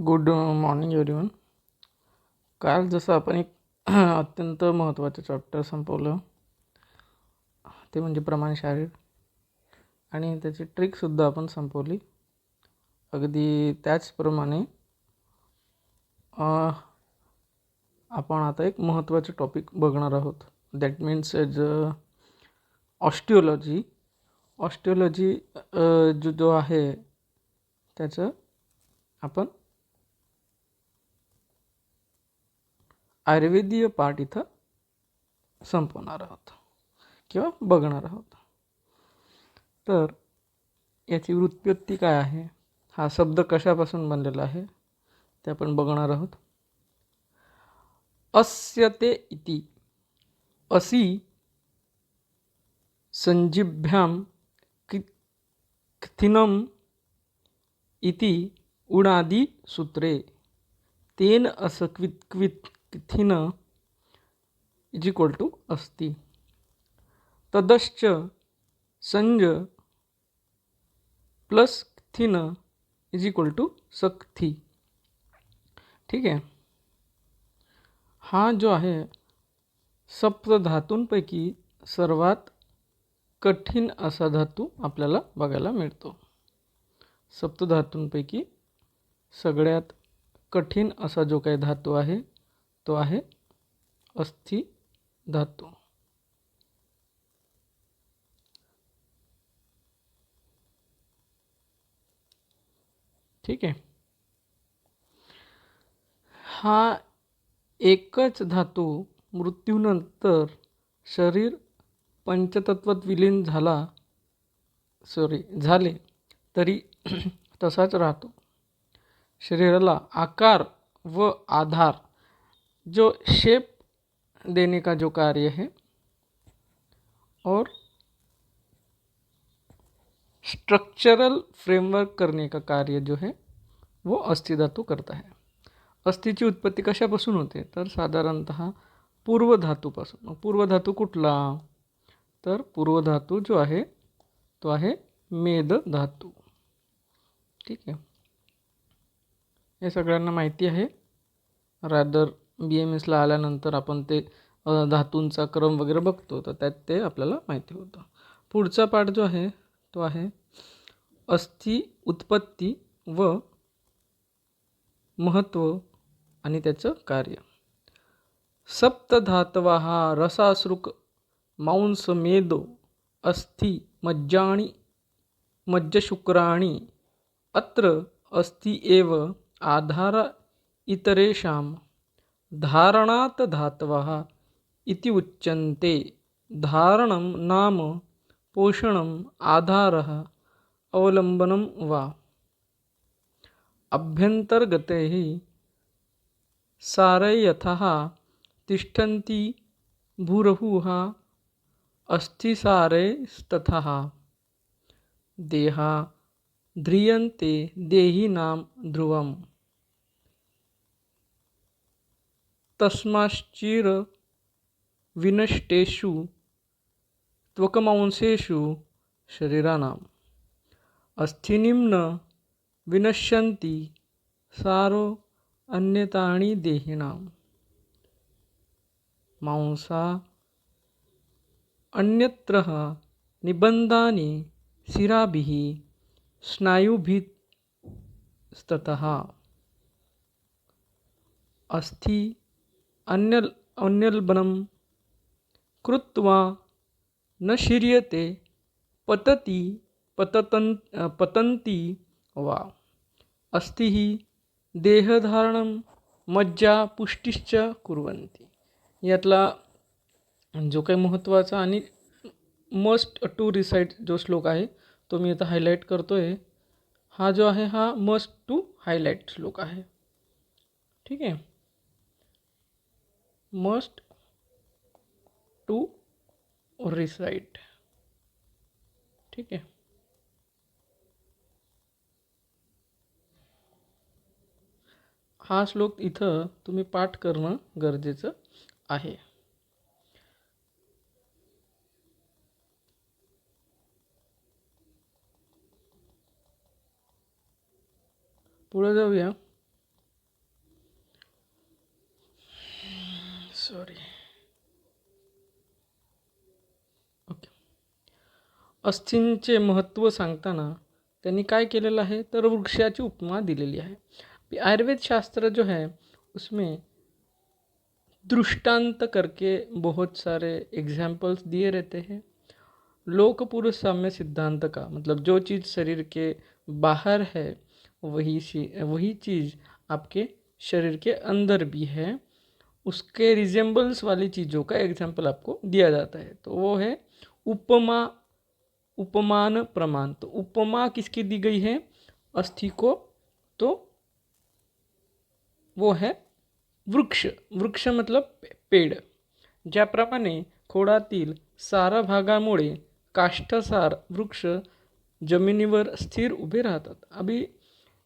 Good morning everyone. काल जसं आपण एक अत्यंत महत्त्वाचं चॅप्टर संपवलं, ते म्हणजे प्रमाण शारीर, आणि त्याची ट्रिकसुद्धा आपण संपवली. अगदी त्याचप्रमाणे आपण आता एक महत्त्वाचं टॉपिक बघणार आहोत. That means as osteology. Osteology जो आहे त्याचं आपण आयुर्वेदीय पार्ट इथं संपवणार आहोत किंवा बघणार आहोत. तर याची व्युत्पत्ती काय आहे, हा शब्द कशापासून बनलेला आहे ते आपण बघणार आहोत. अस्यते इति असि संजिभ्यां क्थिनम इति उणादि सूत्रे तेन असक्वित क्थिन इज इक्वल टू अस्ति. तदश्च संज प्लस क्थिन इज इक्वल टू सक्थी. ठीक आहे. हा जो आहे सप्तधातूंपैकी सर्वात कठीण असा धातू आपल्याला बघायला मिळतो. सप्तधातूंपैकी सगळ्यात कठीण असा जो काही धातू आहे तो आहे अस्थि धातू. ठीक आहे. हा एकच धातू मृत्यूनंतर शरीर पंचतत्वात विलीन झाले तरी तसाच राहतो. शरीराला आकार व आधार, जो शेप देने का जो कार्य है और स्ट्रक्चरल फ्रेमवर्क करने का कार्य जो है वो अस्थि धातू करता है. अस्थिची उत्पत्ती कशापासून होते, तर साधारणतः पूर्वधातूपासून. पूर्वधातू कुठला, तर पूर्वधातू जो आहे तो आहे मेद धातू. ठीक आहे. हे सगळ्यांना माहिती आहे. रादर BMSला आल्यानंतर आपण ते धातूंचा क्रम वगैरे बघतो, तर त्यात ते आपल्याला माहिती होतं. पुढचा पाठ जो आहे तो आहे अस्थि उत्पत्ती व महत्त्व आणि त्याचं कार्य. सप्तधातवः रसासृक मांस मेदो अस्थि मज्जानि मज्जशुक्राणि अत्र अस्ति एव आधार इतरेषां धारणात् धातवः इति उच्यन्ते. धारणं नाम पोषणम्, आधारः, अवलंबनं वा. अभ्यन्तर्गतैः सारयथः तिष्ठन्ति भूरहुः अस्थिसारैस्ततः देहा ध्रियन्ते देहिनां ध्रुवम्. तस्माच्चिर विनष्टेषु त्वकमांसेषु शरीराणाम् अस्थिनिं न विनश्यन्ति सारो अन्यतानि देहिनाम्. मांसा अन्यत्र निबन्धानि शिराभिः स्नायुभिस्ततः. अस्थि अन्यल्बनं कृत्वा न शीर्यते पतन्ति वा. अस्थिः देहधारणं मज्जा पुष्टिश्च कुर्वन्ति. यातला जो काही महत्त्वाचा आणि मस्ट टू रिसाइट जो श्लोक आहे तो मी इथं हायलाईट करतोय. हा जो आहे हा मस्ट टू हायलाईट श्लोक आहे. ठीक आहे. Must to recite. ठीक आहे. हा श्लोक इथं तुम्ही पाठ करणं गरजेचं आहे. पुढे जाऊया. अस्थींचे महत्त्व सांगताना त्यांनी काय केलेलं आहे तर वृक्षाची उपमा दिलेली आहे। आयुर्वेद शास्त्र जो है उसमें दृष्टांत करके बहुत सारे एग्जाम्पल्स दिए रहते हैं। लोक पुरुष साम्य सिद्धांत का मतलब जो चीज़ शरीर के बाहर है वही चीज़ आपके शरीर के अंदर भी है, उसके रिजेंबल्स वाली चीज़ों का एग्जाम्पल आपको दिया जाता है। तो वो है उपमा, उपमान प्रमाण। तो उपमा किसकी दी गई है अस्थि को, तो वो है वृक्ष। वृक्ष मतलब पेड़। ज्याप्रमाणे खोडातील सारा भागामुळे काष्ठसार वृक्ष जमिनीवर स्थिर उभे राहतात। अभी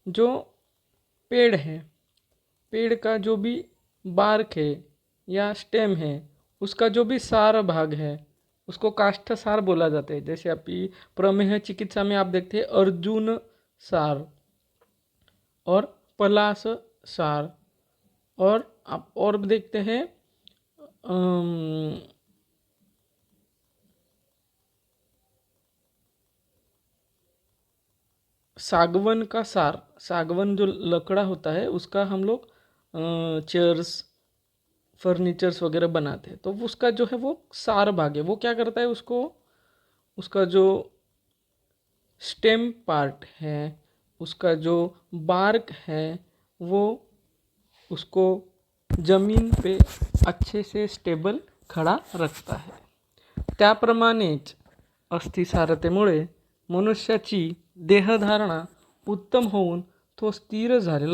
जो पेड़ है, पेड़ का जो भी बार्क है या स्टेम है, उसका जो भी सार भाग है उसको काष्ठसार बोला जाता है। जैसे अभी प्रमेह चिकित्सा में आप देखते हैं अर्जुन सार और पलाश सार, और आप और देखते हैं सागवन का सार। सागवन जो लकड़ा होता है उसका हम लोग चेयर्स फर्नीचर्स वगैरह बनाते हैं। तो उसका जो है वो सार भाग है, वो क्या करता है उसको, उसका जो स्टेम पार्ट है, उसका जो बार्क है, वो उसको जमीन पे अच्छे से स्टेबल खड़ा रखता है। त्याप्रमाणेच अस्थिसारतेमुळे मनुष्याची देहधारणा उत्तम होऊन तो स्थिर झालेला